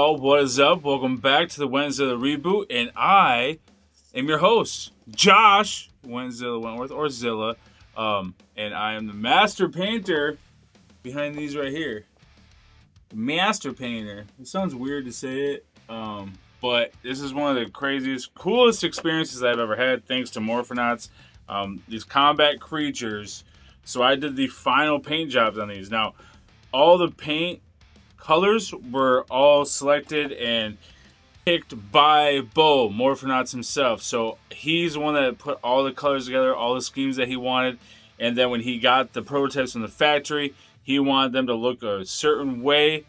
y'all, what is up? Welcome back to the Wednesday the Reboot, and I am your host, Josh Wenzilla Wentworth, or Zilla, and I am the master painter behind these right here. Master painter. It sounds weird to say it, but this is one of the craziest, coolest experiences I've ever had, thanks to Morphonauts, these combat creatures. So I did the final paint jobs on these. Now, all the paint colors were all selected and picked by Bo, Morphonauts himself. So he's the one that put all the colors together, all the schemes that he wanted. And then when he got the prototypes from the factory, he wanted them to look a certain way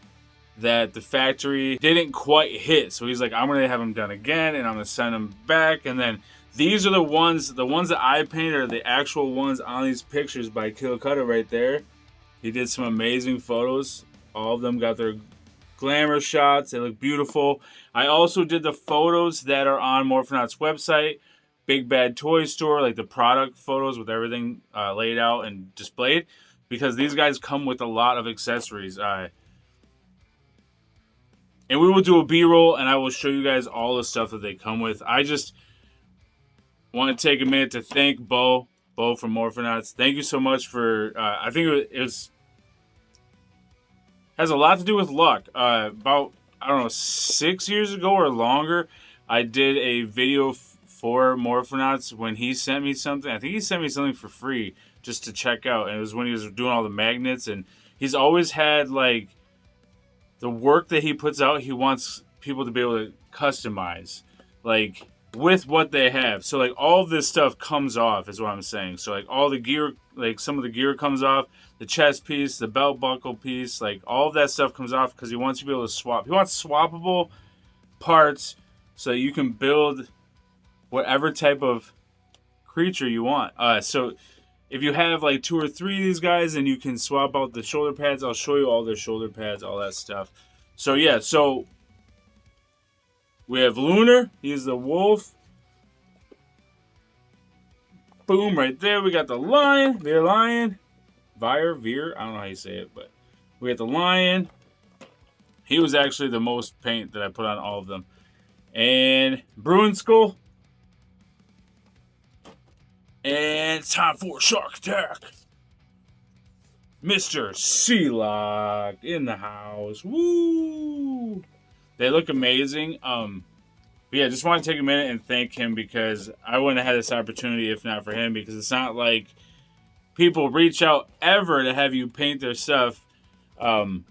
that the factory didn't quite hit. So he's like, I'm going to have them done again, and I'm going to send them back. And then these are the ones that I painted are the actual ones on these pictures by CAPCUT right there. He did some amazing photos. All of them got their glamour shots. They look beautiful. I also did the photos that are on Morphonauts' website, Big Bad Toy Store, like the product photos with everything laid out and displayed, because these guys come with a lot of accessories. And we will do a B-roll, and I will show you guys all the stuff that they come with. I just want to take a minute to thank Bo from Morphonauts. Thank you so much for, I think it was has a lot to do with luck. About, I don't know, 6 years ago or longer, I did a video for Morphonauts when he sent me something. I think he sent me something for free just to check out. And it was when he was doing all the magnets. And he's always had, like, the work that he puts out, he wants people to be able to customize, like, with what they have. So, like, all of this stuff comes off, is what I'm saying. So, like, all the gear, like, some of the gear comes off. The chest piece, the belt buckle piece, like all of that stuff comes off because he wants you to be able to swap. He wants swappable parts so you can build whatever type of creature you want. So if you have like 2 or 3 of these guys and you can swap out the shoulder pads, I'll show you all their shoulder pads, all that stuff. So yeah, so we have Lunar. He's the wolf. Boom, right there. We got the lion. Their lion. Veer, I don't know how you say it, but we got the lion. He was actually the most paint that I put on all of them. And Bruin Skull. And it's time for Shark Attack. Mr. Sealock in the house. Woo! They look amazing. But yeah, just want to take a minute and thank him because I wouldn't have had this opportunity if not for him, because it's not like people reach out ever to have you paint their stuff that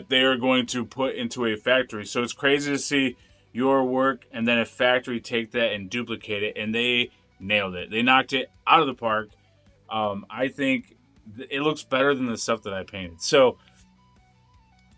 they're going to put into a factory. So it's crazy to see your work and then a factory take that and duplicate it, and they nailed it. They knocked it out of the park. I think it looks better than the stuff that I painted. So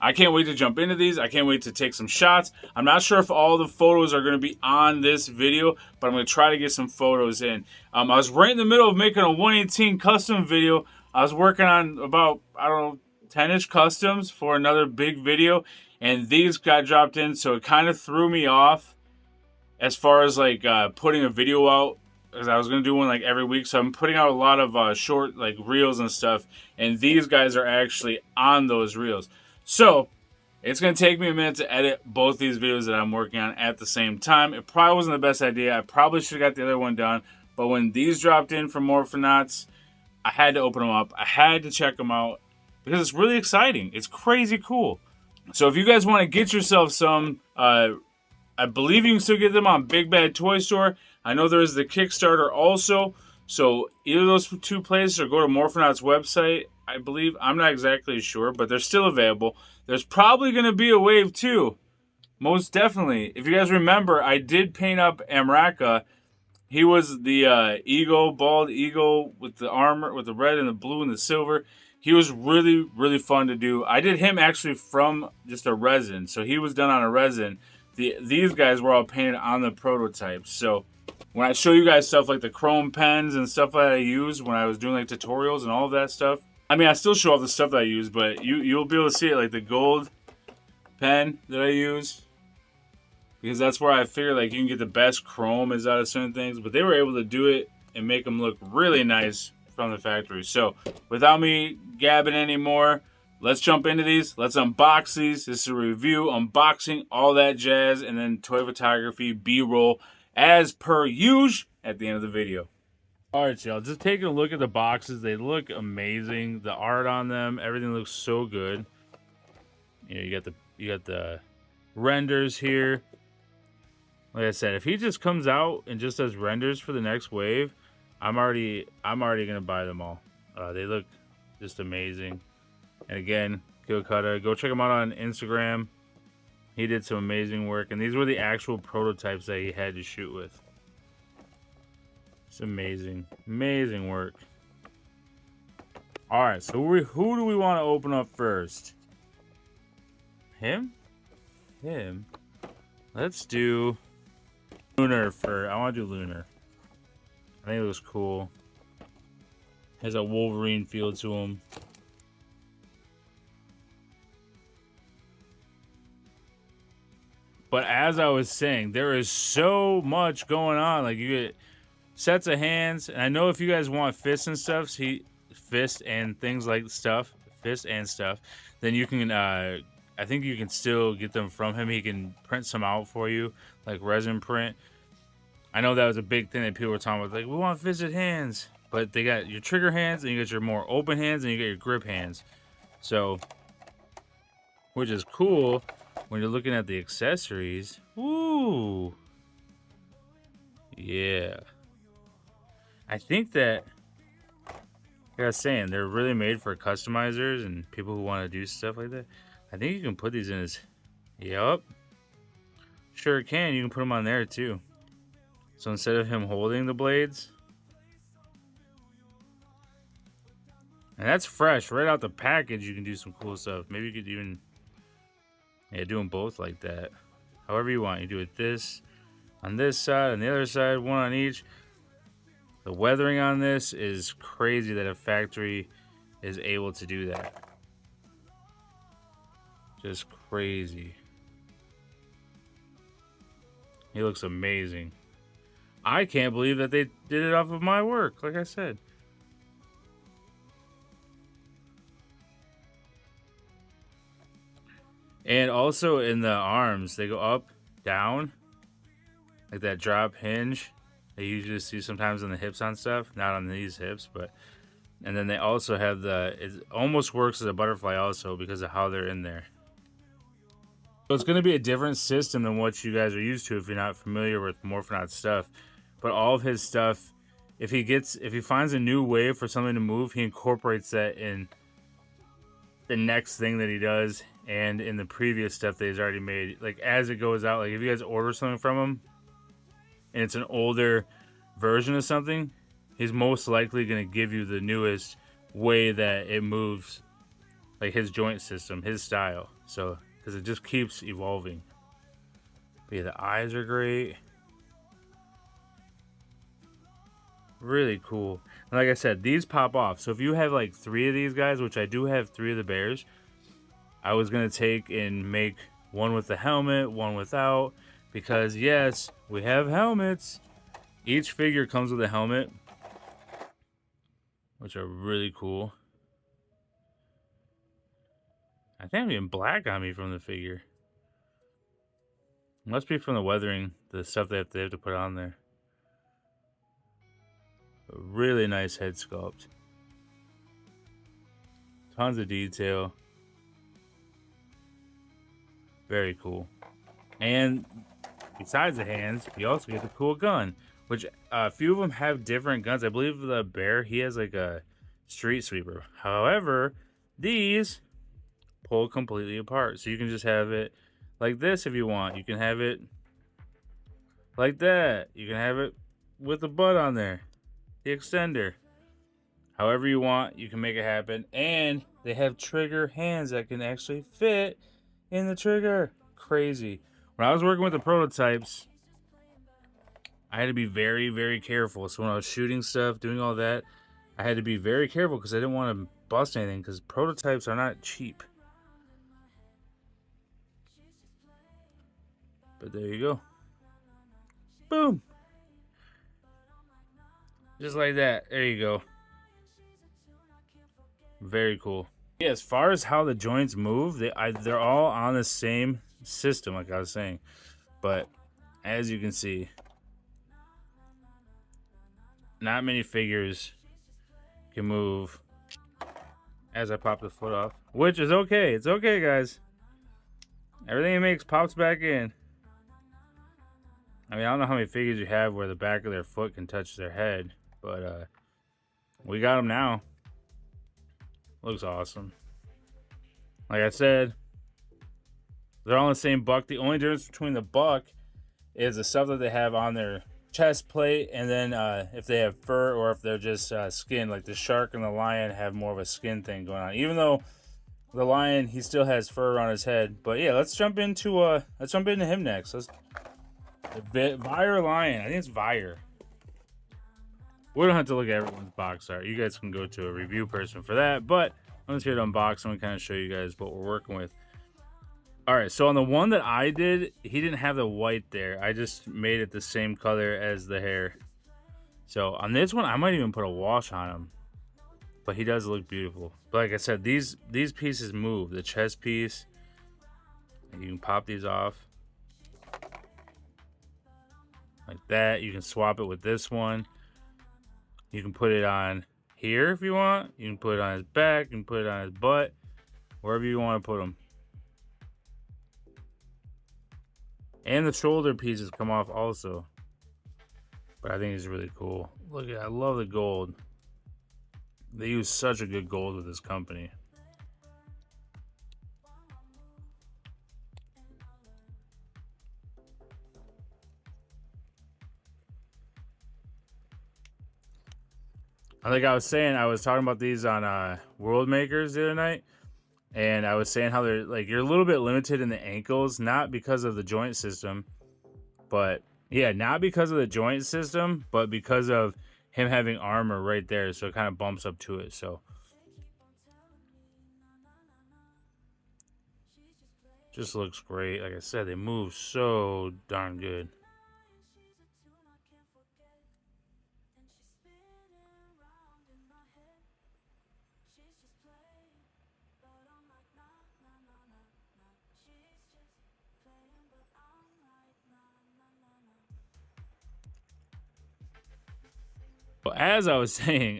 I can't wait to jump into these. I can't wait to take some shots. I'm not sure if all the photos are going to be on this video, but I'm going to try to get some photos in. I was right in the middle of making a 118 custom video. I was working on about, I don't know, 10-ish customs for another big video, and these got dropped in, so it kind of threw me off as far as like putting a video out, because I was going to do one like every week. So I'm putting out a lot of short like reels and stuff, and these guys are actually on those reels. So, it's going to take me a minute to edit both these videos that I'm working on at the same time. It probably wasn't the best idea. I probably should have got the other one done. But when these dropped in from Morphonauts, I had to open them up. I had to check them out because it's really exciting. It's crazy cool. So, if you guys want to get yourself some, I believe you can still get them on Big Bad Toy Store. I know there is the Kickstarter also. So, either of those 2 places or go to Morphonauts' website. I believe, I'm not exactly sure, but they're still available. There's probably going to be a wave 2. Most definitely. If you guys remember, I did paint up Amraka. He was the eagle, bald eagle with the armor, with the red and the blue and the silver. He was really, really fun to do. I did him actually from just a resin. So he was done on a resin. These guys were all painted on the prototypes. So when I show you guys stuff like the chrome pens and stuff that I use when I was doing like tutorials and all of that stuff, I mean, I still show off the stuff that I use, but you'll be able to see it, like the gold pen that I use, because that's where I figure like you can get the best chrome is out of certain things. But they were able to do it and make them look really nice from the factory. So without me gabbing anymore, let's jump into these. Let's unbox these. This is a review, unboxing, all that jazz, and then toy photography, B-roll, as per usual at the end of the video. All right, y'all, just taking a look at the boxes. They look amazing. The art on them, everything looks so good. You know, you got the renders here. Like I said, if he just comes out and just does renders for the next wave, I'm already gonna buy them all. They look just amazing. And again, CAPCUT, go check him out on Instagram. He did some amazing work, and these were the actual prototypes that he had to shoot with. It's amazing, amazing work. All right, so who do we want to open up first? Him? Him? Let's do Lunar first. I want to do Lunar. I think it looks cool. Has a Wolverine feel to him. But as I was saying, there is so much going on. Like, you get sets of hands, and I know if you guys want fists and stuff, fist and things like stuff, then you can. I think you can still get them from him. He can print some out for you, like resin print. I know that was a big thing that people were talking about. Like, we want fisted hands, but they got your trigger hands, and you got your more open hands, and you got your grip hands. So, which is cool when you're looking at the accessories. Woo! Yeah. I think that, like I was saying, they're really made for customizers and people who want to do stuff like that. I think you can put these in his... Yup. Sure can. You can put them on there too. So instead of him holding the blades... And that's fresh. Right out the package, you can do some cool stuff. Maybe you could even... Yeah, do them both like that. However you want. You do it this, on this side, on the other side, one on each. The weathering on this is crazy that a factory is able to do that. Just crazy. He looks amazing. I can't believe that they did it off of my work, like I said. And also in the arms, they go up, down, like that drop hinge. They usually see sometimes on the hips on stuff, not on these hips, but... And then they also have the... It almost works as a butterfly also because of how they're in there. So it's going to be a different system than what you guys are used to if you're not familiar with Morphonauts stuff. But all of his stuff, if he finds a new way for something to move, he incorporates that in the next thing that he does and in the previous stuff that he's already made. Like, as it goes out, like if you guys order something from him and it's an older version of something, he's most likely going to give you the newest way that it moves, like his joint system, his style. So, because it just keeps evolving. But yeah, the eyes are great. Really cool. And like I said, these pop off. So if you have like 3 of these guys, which I do have 3 of the bears, I was going to take and make one with the helmet, one without. Because yes, we have helmets. Each figure comes with a helmet, which are really cool. I think I'm getting black on me from the figure. Must be from the weathering, the stuff they have to put on there. A really nice head sculpt. Tons of detail. Very cool. And besides the hands, you also get the cool gun, which a few of them have different guns. I believe the bear, he has like a street sweeper. However, these pull completely apart. So you can just have it like this if you want. You can have it like that. You can have it with the butt on there, the extender. However you want, you can make it happen. And they have trigger hands that can actually fit in the trigger. Crazy. When I was working with the prototypes, I had to be very, very careful. So when I was shooting stuff, doing all that, I had to be very careful because I didn't want to bust anything, because prototypes are not cheap. But there you go. Boom. Just like that. There you go. Very cool. Yeah, as far as how the joints move, they're all on the same system, like I was saying. But as you can see, not many figures can move as I pop the foot off, which is okay. It's okay, guys. Everything it makes pops back in. I mean, I don't know how many figures you have where the back of their foot can touch their head, but we got them now. Looks awesome. Like I said, they're all in the same buck. The only difference between the buck is the stuff that they have on their chest plate, and then if they have fur or if they're just skin. Like the shark and the lion have more of a skin thing going on. Even though the lion, he still has fur on his head. But yeah, let's jump into him next. Vire Lion. I think it's Vire. We don't have to look at everyone's box art. You guys can go to a review person for that. But I'm just here to unbox them and kind of show you guys what we're working with. Alright, so on the one that I did, he didn't have the white there. I just made it the same color as the hair. So on this one, I might even put a wash on him. But he does look beautiful. But like I said, these pieces move. The chest piece, you can pop these off. Like that. You can swap it with this one. You can put it on here if you want. You can put it on his back. You can put it on his butt. Wherever you want to put them. And the shoulder pieces come off also. But I think it's really cool. Look at it. I love the gold. They use such a good gold with this company. Like I was saying, I was talking about these on World Makers the other night, and I was saying how they're like, you're a little bit limited in the ankles, not because of the joint system, but yeah, not because of the joint system, but because of him having armor right there, so it kind of bumps up to it. So just looks great. Like I said, they move so darn good. But as I was saying,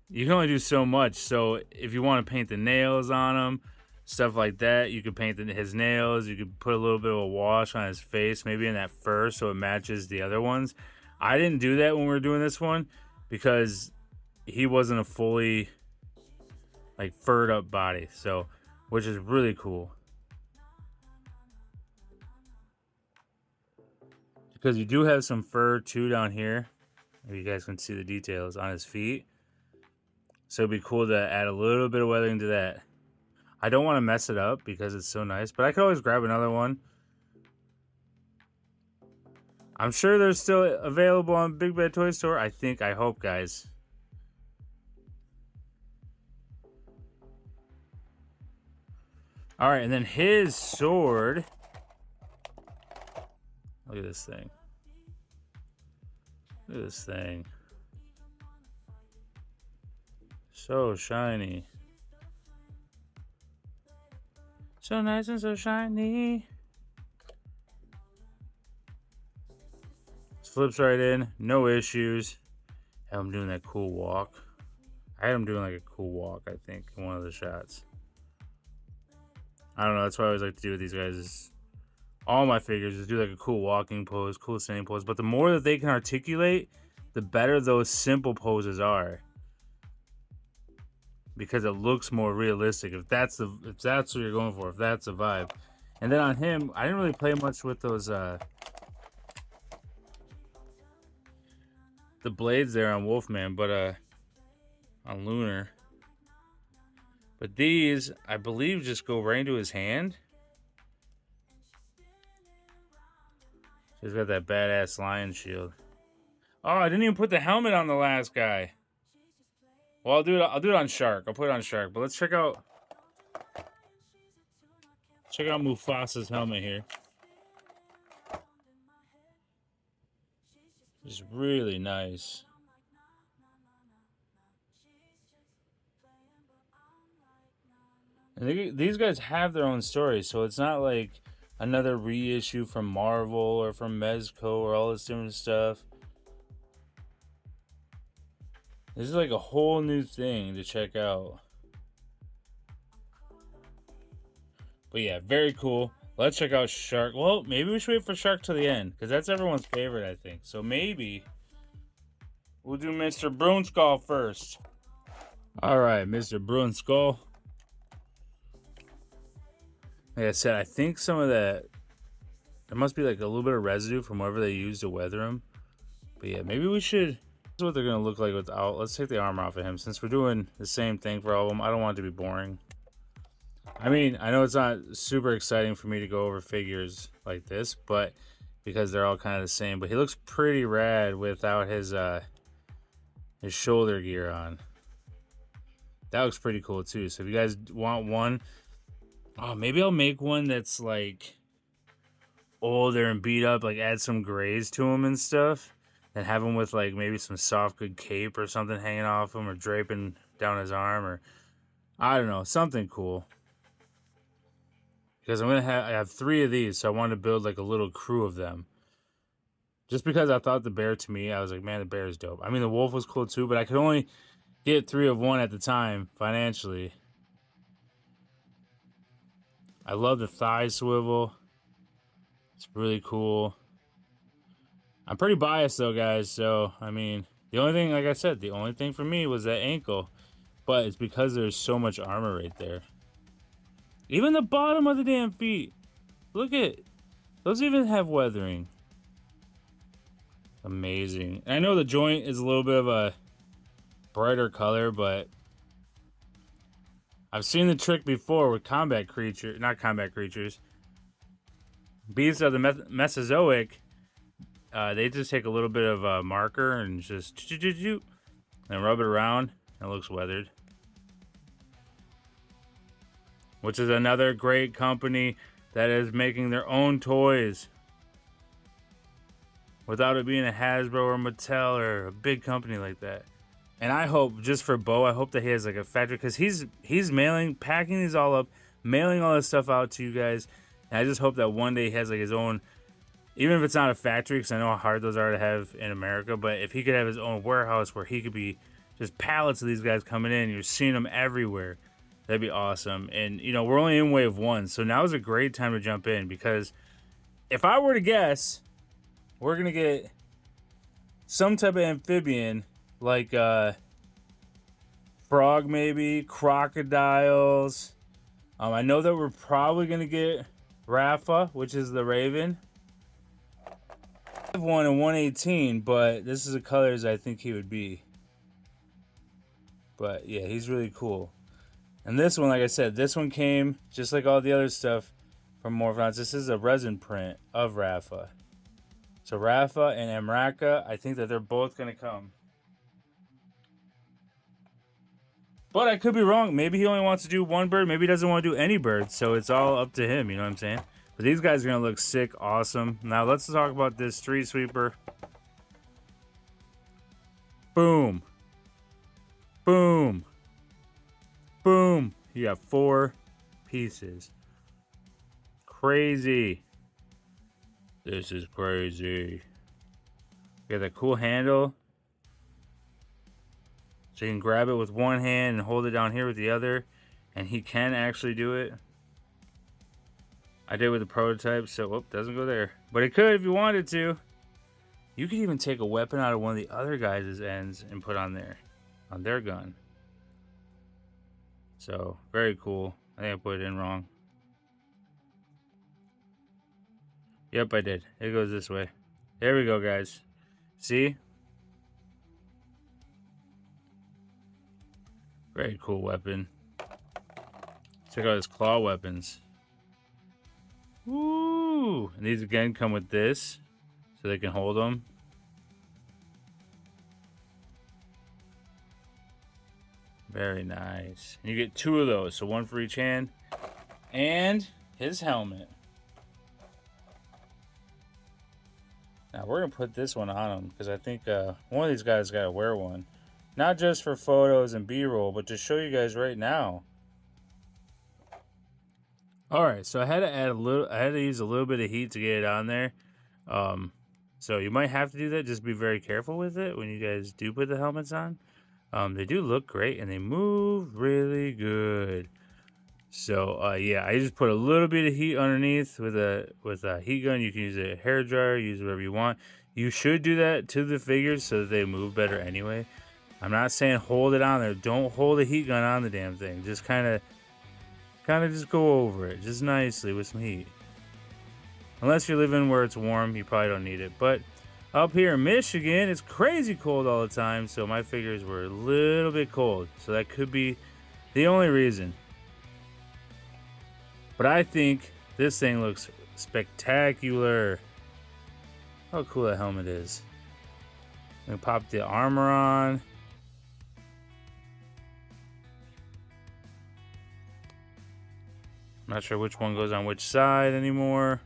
you can only do so much. So if you want to paint the nails on him, stuff like that, you could paint his nails. You could put a little bit of a wash on his face, maybe in that fur, so it matches the other ones. I didn't do that when we were doing this one because he wasn't a fully like furred up body, so which is really cool. Because you do have some fur too down here. If you guys can see the details on his feet. So it'd be cool to add a little bit of weathering to that. I don't want to mess it up because it's so nice, but I could always grab another one. I'm sure they're still available on Big Bad Toy Store. I hope, guys. Alright, and then his sword. Look at this thing. Look at this thing. So shiny. So nice and so shiny. Flips right in, no issues. Have him doing that cool walk. I had him doing like a cool walk, I think, in one of the shots. I don't know, that's what I always like to do with these guys is all my figures is do like a cool walking pose, cool standing pose. But the more that they can articulate, the better those simple poses are. Because it looks more realistic. If that's what you're going for, if that's the vibe. And then on him, I didn't really play much with those the blades there on Wolfman, but on Lunar. But these, I believe, just go right into his hand. He's got that badass lion shield. Oh, I didn't even put the helmet on the last guy. Well, I'll do it on Shark. I'll put it on Shark. But let's check out Mufasa's helmet here. It's really nice. And these guys have their own story, so it's not like another reissue from Marvel or from Mezco or all this different stuff. This is like a whole new thing to check out. But yeah, very cool. Let's check out Shark. Well, maybe we should wait for Shark to the end, because that's everyone's favorite, I think. So maybe we'll do Mr. Brunskull first. Alright, Mr. Brunskull. Like I said, I think some of that, there must be like a little bit of residue from whatever they used to weather him. But yeah, maybe we should, this is what they're going to look like without. Let's take the armor off of him. Since we're doing the same thing for all of them, I don't want it to be boring. I mean, I know it's not super exciting for me to go over figures like this, but because they're all kind of the same. But he looks pretty rad without his shoulder gear on. That looks pretty cool too. So if you guys want one, oh, maybe I'll make one that's like older and beat up, like add some grays to him and stuff, and have him with like maybe some soft good cape or something hanging off him or draping down his arm, or I don't know, something cool. Because I have 3 of these, so I wanted to build like a little crew of them. Just because I thought the bear, to me, I was like, man, the bear is dope. I mean, the wolf was cool too, but I could only get 3 of one at the time financially. I love the thigh swivel. It's really cool. I'm pretty biased though, guys. So, I mean, the only thing, like I said, the only thing for me was that ankle. But it's because there's so much armor right there. Even the bottom of the damn feet. Look at, those even have weathering. Amazing. And I know the joint is a little bit of a brighter color, but I've seen the trick before with combat creatures, not combat creatures. Beasts of the Mesozoic, they just take a little bit of a marker and just and rub it around, and it looks weathered. Which is another great company that is making their own toys without it being a Hasbro or Mattel or a big company like that. And I hope, just for Bo, I hope that he has like a factory, because he's packing these all up, mailing all this stuff out to you guys. And I just hope that one day he has like his own, even if it's not a factory, because I know how hard those are to have in America, but if he could have his own warehouse where he could be just pallets of these guys coming in, you're seeing them everywhere. That'd be awesome. And, you know, we're only in wave 1, so now is a great time to jump in, because if I were to guess, we're going to get some type of amphibian, like frog maybe, crocodiles. I know that we're probably going to get Rafa, which is the raven. I have one in 118, but this is the colors I think he would be. But yeah, he's really cool. And this one, like I said, this one came, just like all the other stuff from Morphonauts, this is a resin print of Rafa. So Rafa and Emraka, I think that they're both going to come. But I could be wrong. Maybe he only wants to do one bird. Maybe he doesn't want to do any birds. So it's all up to him, you know what I'm saying? But these guys are going to look sick, awesome. Now let's talk about this street sweeper. Boom. Boom. Boom. You got 4 pieces. Crazy. This is crazy. You got that cool handle. So you can grab it with one hand and hold it down here with the other. And he can actually do it. I did with the prototype, so whoop, doesn't go there. But it could if you wanted to. You could even take a weapon out of one of the other guys' ends and put on there. On their gun. So, very cool. I think I put it in wrong. Yep, I did. It goes this way. There we go, guys. See? Very cool weapon. Check out his claw weapons. Woo! And these again come with this, so they can hold them. Very nice. And you get 2 of those, so 1 for each hand. And his helmet. Now we're going to put this one on him, because I think one of these guys got to wear one. Not just for photos and B-roll, but to show you guys right now. All right, so I had to use a little bit of heat to get it on there. So you might have to do that. Just be very careful with it when you guys do put the helmets on. They do look great and they move really good. So yeah, I just put a little bit of heat underneath with a heat gun. You can use a hair dryer, use whatever you want. You should do that to the figures so that they move better anyway. I'm not saying hold it on there. Don't hold a heat gun on the damn thing. Just kind of just go over it just nicely with some heat. Unless you're living where it's warm, you probably don't need it. But up here in Michigan, it's crazy cold all the time, so my figures were a little bit cold. So that could be the only reason. But I think this thing looks spectacular. How cool that helmet is. I'm gonna pop the armor on. I'm not sure which one goes on which side anymore.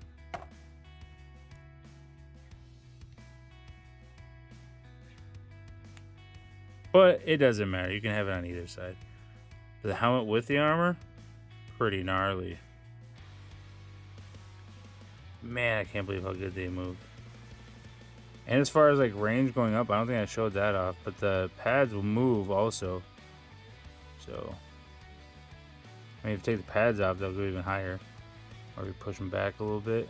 But it doesn't matter. You can have it on either side. The helmet with the armor, pretty gnarly. Man, I can't believe how good they move. And as far as like range going up, I don't think I showed that off, but the pads will move also. So, I mean, if you take the pads off, they'll go even higher. Or you push them back a little bit.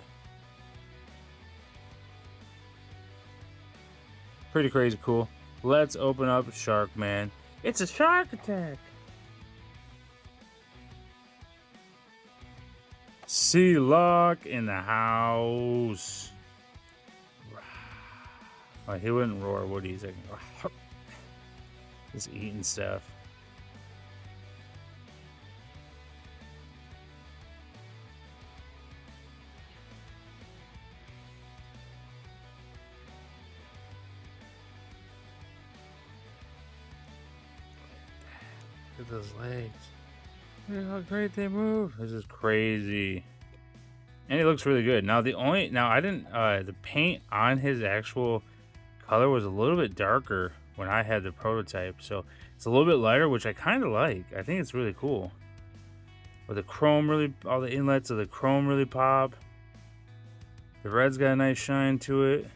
Pretty crazy cool. Let's open up Shark Man. It's a shark attack! Sea Lock in the house. Oh, he wouldn't roar, would he? He's like, just eating stuff. Look at those legs. Look how great they move. This is crazy. And he looks really good. Now I didn't the paint on his actual color was a little bit darker when I had the prototype, so it's a little bit lighter, which I kind of like. I think it's really cool. But the chrome all the inlets of the chrome really pop. The red's got a nice shine to it.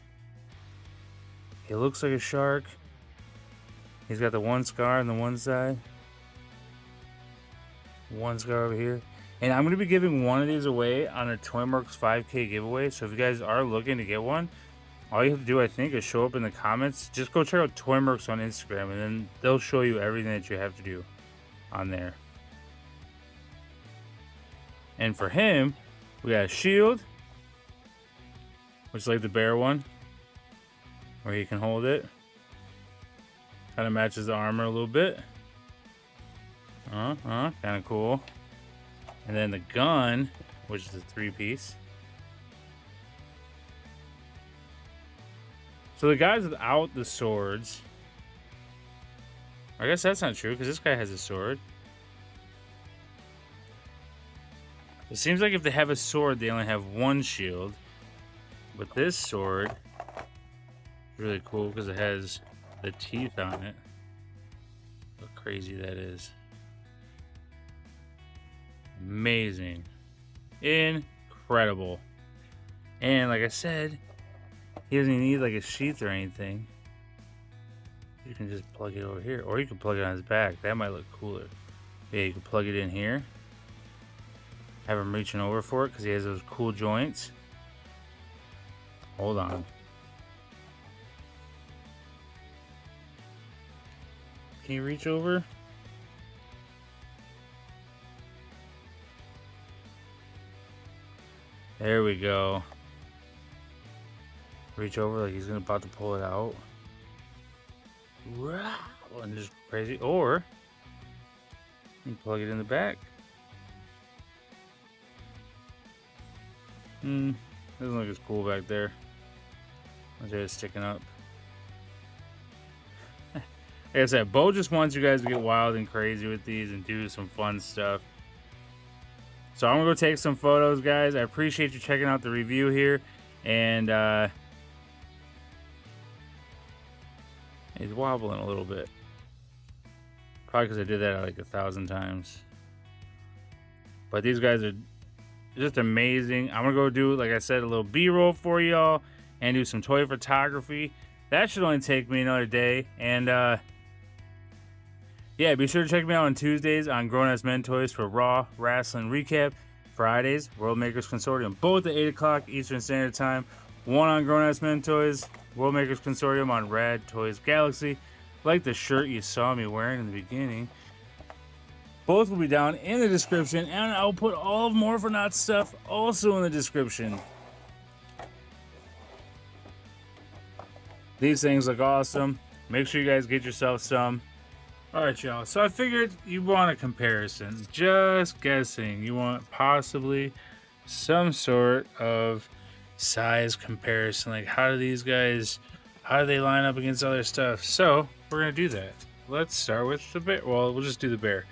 He looks like a shark. He's got the one scar on the one side. One scar over here. And I'm going to be giving one of these away on a Toymarks 5K giveaway. So if you guys are looking to get one, all you have to do, I think, is show up in the comments. Just go check out Toymarks on Instagram, and then they'll show you everything that you have to do on there. And for him, we got a shield, which is like the bear one, where he can hold it. Kind of matches the armor a little bit. Kind of cool. And then the gun, which is a 3-piece. So the guys without the swords, I guess that's not true because this guy has a sword. It seems like if they have a sword, they only have one shield. But this sword is really cool because it has the teeth on it. Look how crazy that is. Amazing. Incredible. And like I said, he doesn't even need like a sheath or anything. You can just plug it over here. Or you can plug it on his back. That might look cooler. Yeah, you can plug it in here. Have him reaching over for it because he has those cool joints. Hold on. Can you reach over? There we go. Reach over like he's about to pull it out. And just crazy. Or you can plug it in the back. Doesn't look as cool back there. Once it's sticking up. Like I said, Bo just wants you guys to get wild and crazy with these and do some fun stuff. So I'm gonna go take some photos, guys. I appreciate you checking out the review here. And he's wobbling a little bit. Probably because I did that like 1,000 times. But these guys are just amazing. I'm gonna go do, like I said, a little B-roll for y'all and do some toy photography. That should only take me another day. And yeah, be sure to check me out on Tuesdays on Grown Ass Men Toys for Raw Wrestling Recap. Fridays, World Makers Consortium, both at 8 o'clock Eastern Standard Time. One on Grown Ass Men Toys, World Makers Consortium on Rad Toys Galaxy. Like the shirt you saw me wearing in the beginning. Both will be down in the description, and I'll put all of Morphonauts stuff also in the description. These things look awesome. Make sure you guys get yourself some. Alright, y'all. So I figured you want a comparison. Just guessing. You want possibly some sort of size comparison. Like, how do these guys, how do they line up against other stuff? So we're going to do that. Let's start with the bear. Well, we'll just do the bear.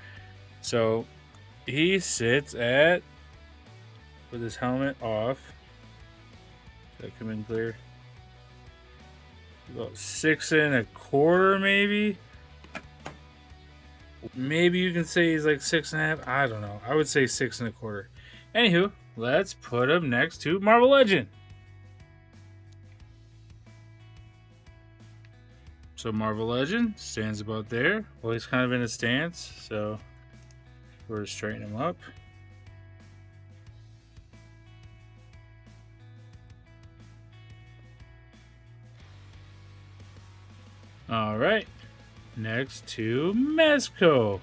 So he sits at, with his helmet off. Does that come in clear? About 6 1/4 maybe. Maybe you can say he's like 6.5. I don't know. I would say 6 1/4. Anywho, let's put him next to Marvel Legend. So Marvel Legend stands about there. Well, he's kind of in a stance, so we're gonna straighten him up. All right. Next to Mezco.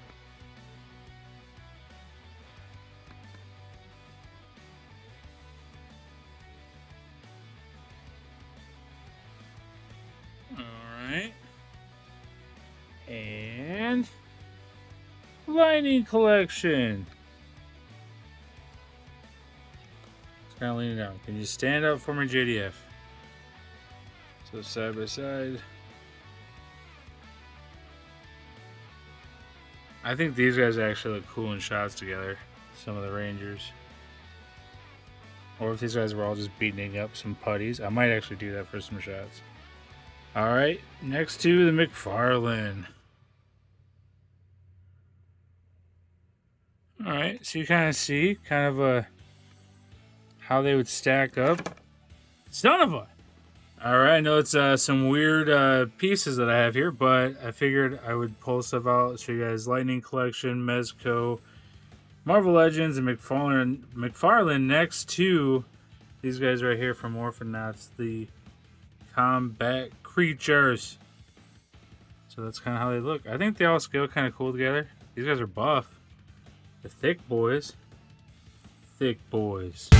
Alright. And Lightning Collection. It's kind of leaning down. Can you stand up for me, JDF? So side by side. I think these guys actually look cool in shots together. Some of the Rangers. Or if these guys were all just beating up some putties. I might actually do that for some shots. Alright, next to the McFarlane. Alright, so you kind of see how they would stack up. Son of a... Alright, I know it's some weird pieces that I have here, but I figured I would pull stuff out, show you guys Lightning Collection, Mezco, Marvel Legends, and McFarlane next to these guys right here from Morphonauts, the Combat Creatures. So that's kind of how they look. I think they all scale kind of cool together. These guys are buff. The thick boys. Thick boys.